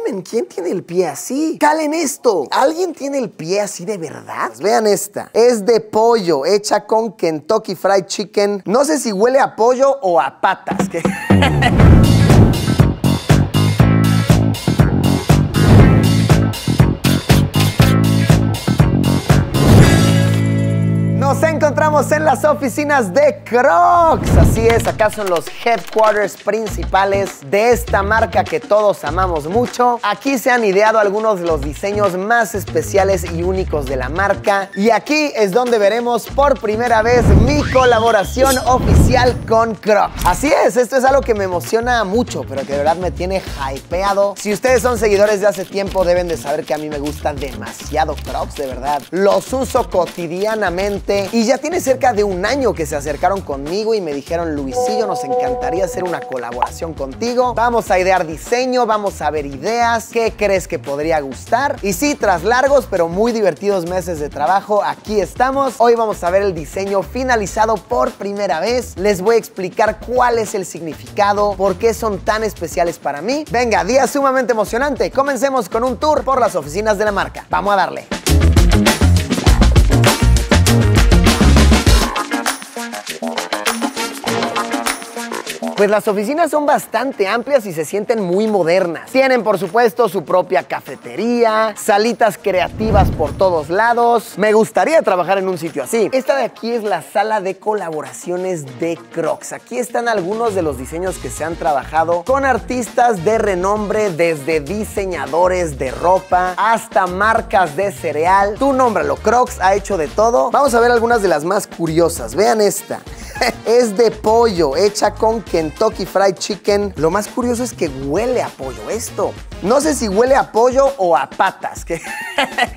tomen, ¿quién tiene el pie así? Calen esto. ¿Alguien tiene el pie así de verdad? Vean esta. Es de pollo, hecha con Kentucky Fried Chicken. No sé si huele a pollo o a patas. ¿Qué? Nos encontramos en las oficinas de Crocs. Así es, acá son los headquarters principales de esta marca que todos amamos mucho. Aquí se han ideado algunos de los diseños más especiales y únicos de la marca. Y aquí es donde veremos por primera vez mi colaboración oficial con Crocs. Así es, esto es algo que me emociona mucho, pero que de verdad me tiene hypeado. Si ustedes son seguidores de hace tiempo, deben de saber que a mí me gusta demasiado Crocs, de verdad. Los uso cotidianamente. Y ya tiene cerca de un año que se acercaron conmigo y me dijeron: Luisillo, nos encantaría hacer una colaboración contigo. Vamos a idear diseño, vamos a ver ideas, qué crees que podría gustar. Y sí, tras largos pero muy divertidos meses de trabajo, aquí estamos. Hoy vamos a ver el diseño finalizado por primera vez. Les voy a explicar cuál es el significado, por qué son tan especiales para mí. Venga, día sumamente emocionante. Comencemos con un tour por las oficinas de la marca. Vamos a darle. Pues las oficinas son bastante amplias y se sienten muy modernas. Tienen, por supuesto, su propia cafetería, salitas creativas por todos lados. Me gustaría trabajar en un sitio así. Esta de aquí es la sala de colaboraciones de Crocs. Aquí están algunos de los diseños que se han trabajado con artistas de renombre, desde diseñadores de ropa hasta marcas de cereal. Tú nómbralo, Crocs ha hecho de todo. Vamos a ver algunas de las más curiosas. Vean esta. Es de pollo, hecha con Kentucky Fried Chicken. Lo más curioso es que huele a pollo esto. No sé si huele a pollo o a patas.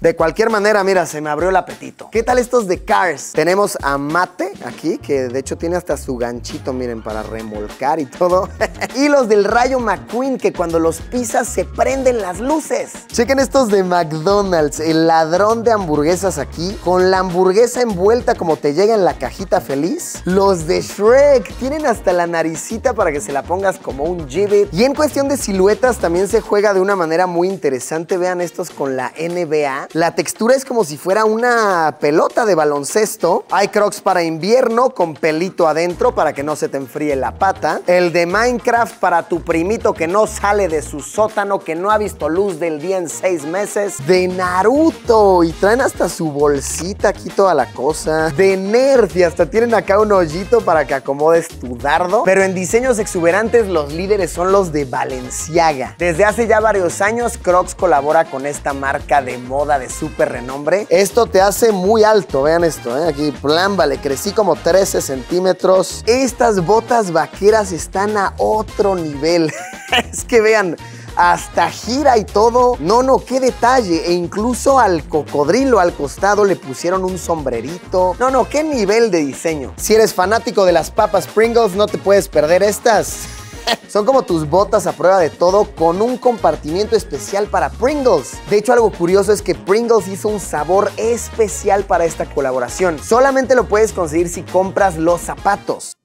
De cualquier manera, mira, se me abrió el apetito. ¿Qué tal estos de Cars? Tenemos a Mate aquí, que de hecho tiene hasta su ganchito, miren, para remolcar y todo. Y los del Rayo McQueen, que cuando los pisas se prenden las luces. Chequen estos de McDonald's, el ladrón de hamburguesas aquí, con la hamburguesa envuelta como te llega en la cajita feliz. Los de Shrek tienen hasta la naricita para que se la pongas como un gibbet. Y en cuestión de siluetas también se juega de una manera muy interesante. Vean estos con la NBA. La textura es como si fuera una pelota de baloncesto. Hay Crocs para invierno con pelito adentro para que no se te enfríe la pata. El de Minecraft para tu primito que no sale de su sótano, que no ha visto luz del día en 6 meses. De Naruto. Y traen hasta su bolsita aquí, toda la cosa. De Nerf. Y hasta tienen acá un hoyito para que acomodes tu dardo. Pero en diseños exuberantes los líderes son los de Balenciaga. Desde hace ya varios años Crocs colabora con esta marca de moda de súper renombre. Esto te hace muy alto, vean esto, aquí, plan, vale, crecí como 13 centímetros. Estas botas vaqueras están a otro nivel. Es que vean, hasta gira y todo. No, qué detalle. E incluso al cocodrilo al costado le pusieron un sombrerito. No, qué nivel de diseño. Si eres fanático de las papas Pringles, no te puedes perder estas. Son como tus botas a prueba de todo, con un compartimiento especial para Pringles. De hecho, algo curioso es que Pringles hizo un sabor especial para esta colaboración. Solamente lo puedes conseguir si compras los zapatos.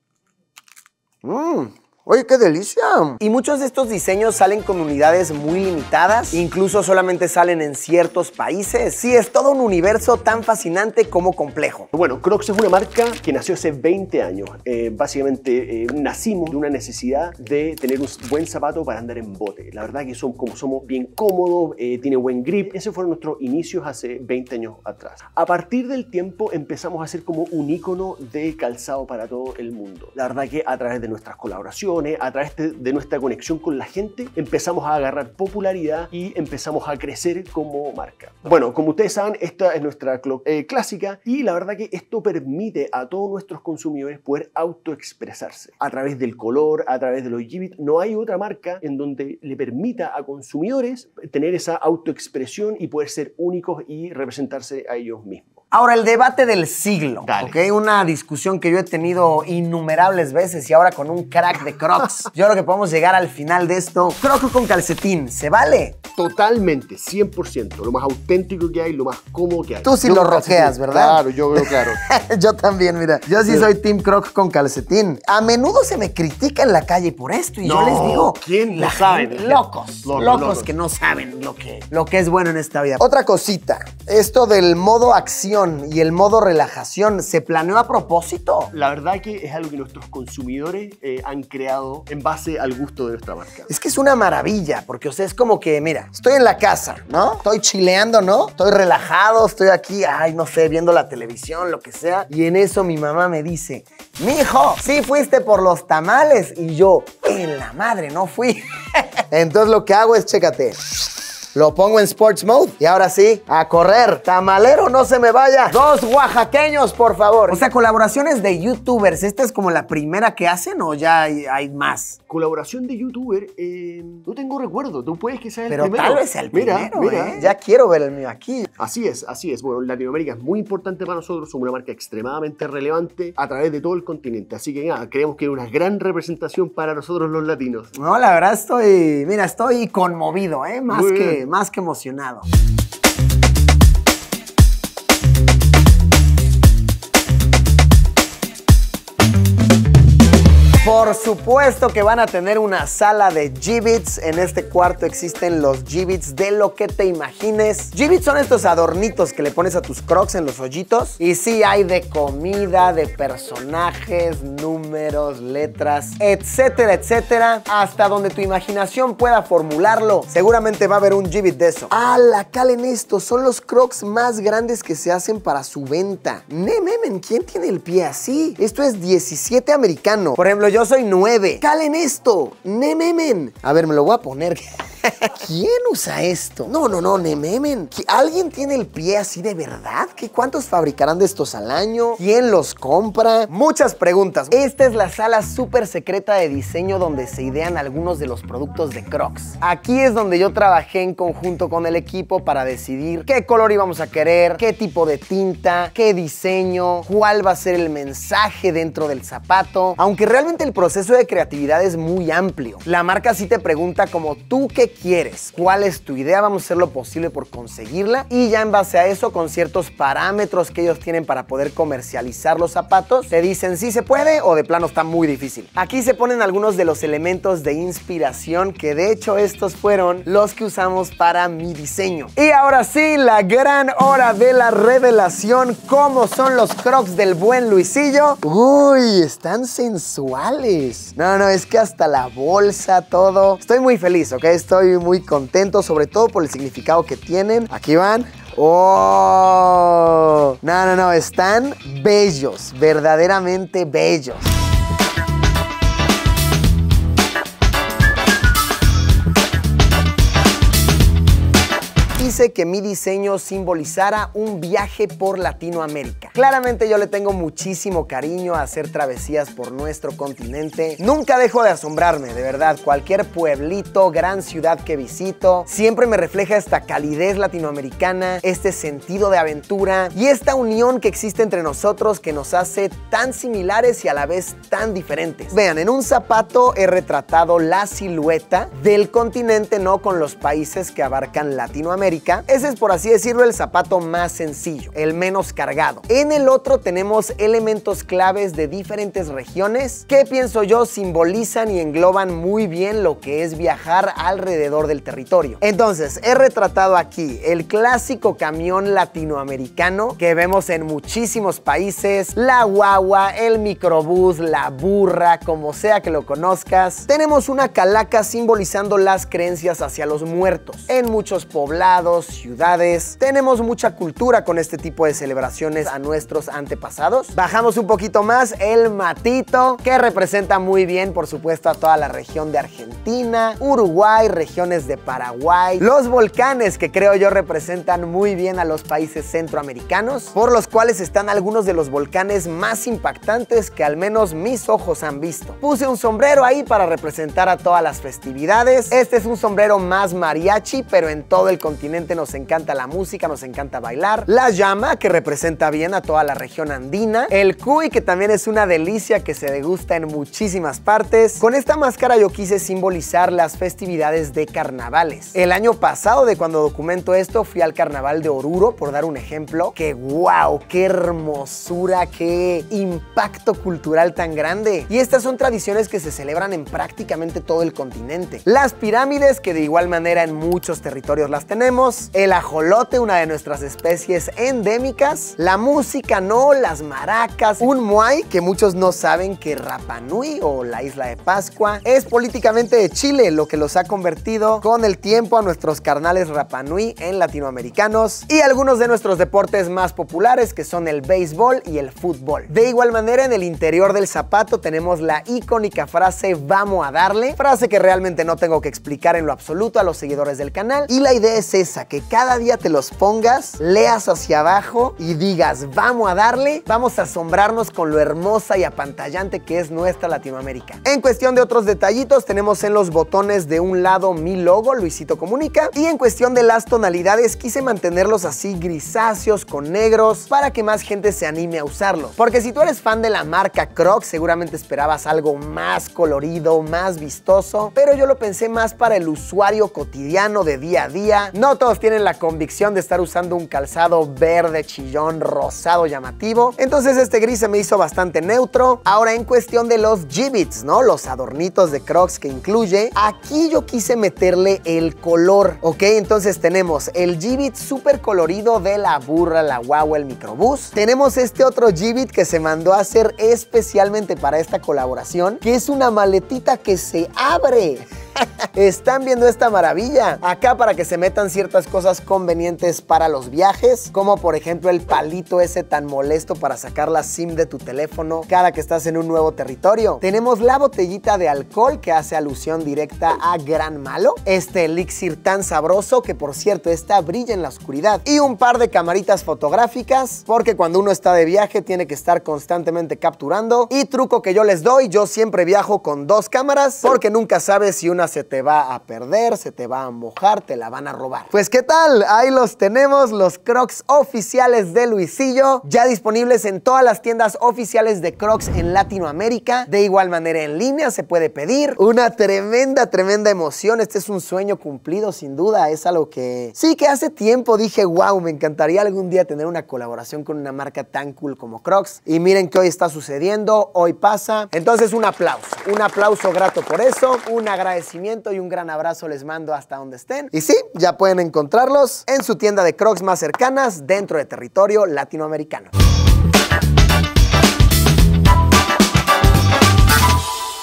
¡Oye, qué delicia! Y muchos de estos diseños salen con unidades muy limitadas, incluso solamente salen en ciertos países. Sí, es todo un universo tan fascinante como complejo. Bueno, Crocs es una marca que nació hace 20 años. Básicamente nacimos de una necesidad de tener un buen zapato para andar en bote. La verdad que somos bien cómodos, tiene buen grip. Esos fueron nuestros inicios hace 20 años atrás. A partir del tiempo empezamos a ser como un ícono de calzado para todo el mundo. La verdad que a través de nuestras colaboraciones, a través de nuestra conexión con la gente, empezamos a agarrar popularidad y empezamos a crecer como marca. Bueno, como ustedes saben, esta es nuestra clásica y la verdad que esto permite a todos nuestros consumidores poder autoexpresarse a través del color, a través de los gibbets. No hay otra marca en donde le permita a consumidores tener esa autoexpresión y poder ser únicos y representarse a ellos mismos. Ahora, el debate del siglo, ¿ok? Una discusión que yo he tenido innumerables veces y ahora con un crack de Crocs. Yo creo que podemos llegar al final de esto. Crocs con calcetín, ¿se vale Totalmente, 100%. Lo más auténtico que hay, lo más cómodo que hay. Tú sí lo roqueas, ¿verdad? Claro, yo veo claro. Yo también, mira. Yo sí soy Team Croc con calcetín. A menudo se me critica en la calle por esto y yo les digo... ¿Quién la lo sabe? gente, locos que no saben lo que es bueno en esta vida. Otra cosita, esto del modo acción y el modo relajación, ¿se planeó a propósito? La verdad que es algo que nuestros consumidores han creado en base al gusto de nuestra marca. Es que es una maravilla, porque o sea, es como que, mira, estoy en la casa, ¿no? Estoy chileando, ¿no? Estoy relajado, estoy aquí, ay, no sé, viendo la televisión, lo que sea. Y en eso mi mamá me dice, mijo, sí fuiste por los tamales. Y yo, en la madre, no fui. Entonces lo que hago es, chécate. Lo pongo en Sports Mode y ahora sí, a correr. Tamalero, no se me vaya. 2 oaxaqueños, por favor. O sea, colaboraciones de youtubers. ¿Esta es como la primera que hacen o ya hay más? Colaboración de youtuber, no tengo recuerdo. Tú puedes que sea el Pero primero. tal vez el primero, mira. Ya quiero ver el mío aquí. Así es. Bueno, Latinoamérica es muy importante para nosotros. Somos una marca extremadamente relevante a través de todo el continente. Así que nada, creemos que es una gran representación para nosotros los latinos. No, la verdad estoy conmovido, más que emocionado. Por supuesto que van a tener una sala de Jibbitz. En este cuarto existen los Jibbitz de lo que te imagines. Jibbitz son estos adornitos que le pones a tus Crocs en los hoyitos. Y sí, hay de comida, de personajes, números, letras, etcétera, etcétera. Hasta donde tu imaginación pueda formularlo. Seguramente va a haber un Jibbitz de eso. ¡Hala! Calen esto. Son los Crocs más grandes que se hacen para su venta. Nememen, ¿quién tiene el pie así? Esto es 17 americano. Por ejemplo, yo soy 9. ¡Calen esto! ¡Nememen! A ver, me lo voy a poner. ¿Quién usa esto? No, nememen. ¿Alguien tiene el pie así de verdad? ¿Cuántos fabricarán de estos al año? ¿Quién los compra? Muchas preguntas. Esta es la sala súper secreta de diseño donde se idean algunos de los productos de Crocs. Aquí es donde yo trabajé en conjunto con el equipo para decidir qué color íbamos a querer, qué tipo de tinta, qué diseño, cuál va a ser el mensaje dentro del zapato. Aunque realmente el proceso de creatividad es muy amplio. La marca sí te pregunta como, ¿tú qué quieres? ¿Cuál es tu idea? Vamos a hacer lo posible por conseguirla y ya en base a eso, con ciertos parámetros que ellos tienen para poder comercializar los zapatos, te dicen si se puede o de plano está muy difícil. Aquí se ponen algunos de los elementos de inspiración que de hecho estos fueron los que usamos para mi diseño. Y ahora sí, la gran hora de la revelación. ¿Cómo son los Crocs del buen Luisillo? Uy, están sensuales. No, es que hasta la bolsa, todo. Estoy muy feliz, ¿ok? Estoy muy contento, sobre todo por el significado que tienen. Aquí van. ¡Oh! No, están bellos, verdaderamente bellos. Quise que mi diseño simbolizara un viaje por Latinoamérica. Claramente yo le tengo muchísimo cariño a hacer travesías por nuestro continente. Nunca dejo de asombrarme, de verdad. Cualquier pueblito, gran ciudad que visito, siempre me refleja esta calidez latinoamericana, este sentido de aventura y esta unión que existe entre nosotros que nos hace tan similares y a la vez tan diferentes. Vean, en un zapato he retratado la silueta del continente, no con los países que abarcan Latinoamérica. Ese es, por así decirlo, el zapato más sencillo, el menos cargado. En el otro tenemos elementos claves de diferentes regiones que, pienso yo, simbolizan y engloban muy bien lo que es viajar alrededor del territorio. Entonces, he retratado aquí el clásico camión latinoamericano que vemos en muchísimos países, la guagua, el microbús, la burra, como sea que lo conozcas. Tenemos una calaca simbolizando las creencias hacia los muertos. En muchos poblados, ciudades, tenemos mucha cultura con este tipo de celebraciones a nuestros antepasados. Bajamos un poquito más, el matito, que representa muy bien, por supuesto, a toda la región de Argentina, Uruguay, regiones de Paraguay. Los volcanes, que creo yo representan muy bien a los países centroamericanos, por los cuales están algunos de los volcanes más impactantes que al menos mis ojos han visto. Puse un sombrero ahí para representar a todas las festividades. Este es un sombrero más mariachi, pero en todo el continente continente nos encanta la música, nos encanta bailar. La llama, que representa bien a toda la región andina. El cuy, que también es una delicia que se degusta en muchísimas partes. Con esta máscara yo quise simbolizar las festividades de carnavales. El año pasado, de cuando documento esto, fui al carnaval de Oruro, por dar un ejemplo. Que wow, qué hermosura, qué impacto cultural tan grande. Y estas son tradiciones que se celebran en prácticamente todo el continente. Las pirámides, que de igual manera en muchos territorios las tenemos. El ajolote, una de nuestras especies endémicas. La música, no, las maracas. Un moai, que muchos no saben que Rapa Nui, o la isla de Pascua, es políticamente de Chile, lo que los ha convertido con el tiempo a nuestros carnales Rapa Nui en latinoamericanos. Y algunos de nuestros deportes más populares, que son el béisbol y el fútbol. De igual manera, en el interior del zapato tenemos la icónica frase "vamos a darle", frase que realmente no tengo que explicar en lo absoluto a los seguidores del canal, y la idea es esa, que cada día te los pongas, leas hacia abajo y digas "vamos a darle", vamos a asombrarnos con lo hermosa y apantallante que es nuestra Latinoamérica. En cuestión de otros detallitos, tenemos en los botones de un lado mi logo, Luisito Comunica, y en cuestión de las tonalidades quise mantenerlos así grisáceos con negros para que más gente se anime a usarlo. Porque si tú eres fan de la marca Crocs, seguramente esperabas algo más colorido, más vistoso, pero yo lo pensé más para el usuario cotidiano de día a día. No todos tienen la convicción de estar usando un calzado verde, chillón, rosado, llamativo. Entonces este gris se me hizo bastante neutro. Ahora, en cuestión de los Jibbitz, ¿no? Los adornitos de Crocs que incluye, aquí yo quise meterle el color, ¿ok? Entonces tenemos el Jibbit súper colorido de la burra, la guagua, el microbús. Tenemos este otro Jibbit que se mandó a hacer especialmente para esta colaboración, que es una maletita que se abre. ¿Están viendo esta maravilla? Acá, para que se metan ciertas cosas convenientes para los viajes, como por ejemplo el palito ese tan molesto para sacar la SIM de tu teléfono cada que estás en un nuevo territorio. Tenemos la botellita de alcohol, que hace alusión directa a Gran Malo. Este elixir tan sabroso, que por cierto esta brilla en la oscuridad. Y un par de camaritas fotográficas, porque cuando uno está de viaje tiene que estar constantemente capturando. Y truco que yo les doy, yo siempre viajo con 2 cámaras, porque nunca sabes si una se te va a perder, se te va a mojar, te la van a robar. Pues ¿qué tal? Ahí los tenemos, los Crocs oficiales de Luisillo, ya disponibles en todas las tiendas oficiales de Crocs en Latinoamérica. De igual manera en línea se puede pedir. Una tremenda emoción. Este es un sueño cumplido, sin duda. Es algo que sí, que hace tiempo dije, wow, me encantaría algún día tener una colaboración con una marca tan cool como Crocs. Y miren que hoy está sucediendo, hoy pasa. Entonces un aplauso grato por eso, un agradecimiento y un gran abrazo les mando hasta donde estén. Y sí, ya pueden encontrarlos en su tienda de Crocs más cercanas dentro de territorio latinoamericano.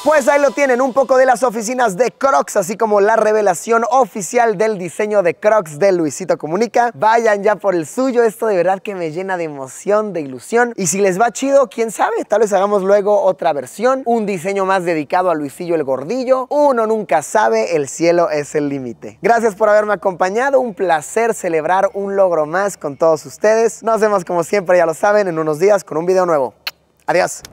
Pues ahí lo tienen, un poco de las oficinas de Crocs, así como la revelación oficial del diseño de Crocs de Luisito Comunica. Vayan ya por el suyo, esto de verdad que me llena de emoción, de ilusión. Y si les va chido, quién sabe, tal vez hagamos luego otra versión, un diseño más dedicado a Luisillo el Gordillo. Uno nunca sabe, el cielo es el límite. Gracias por haberme acompañado, un placer celebrar un logro más con todos ustedes. Nos vemos como siempre, ya lo saben, en unos días con un video nuevo. Adiós.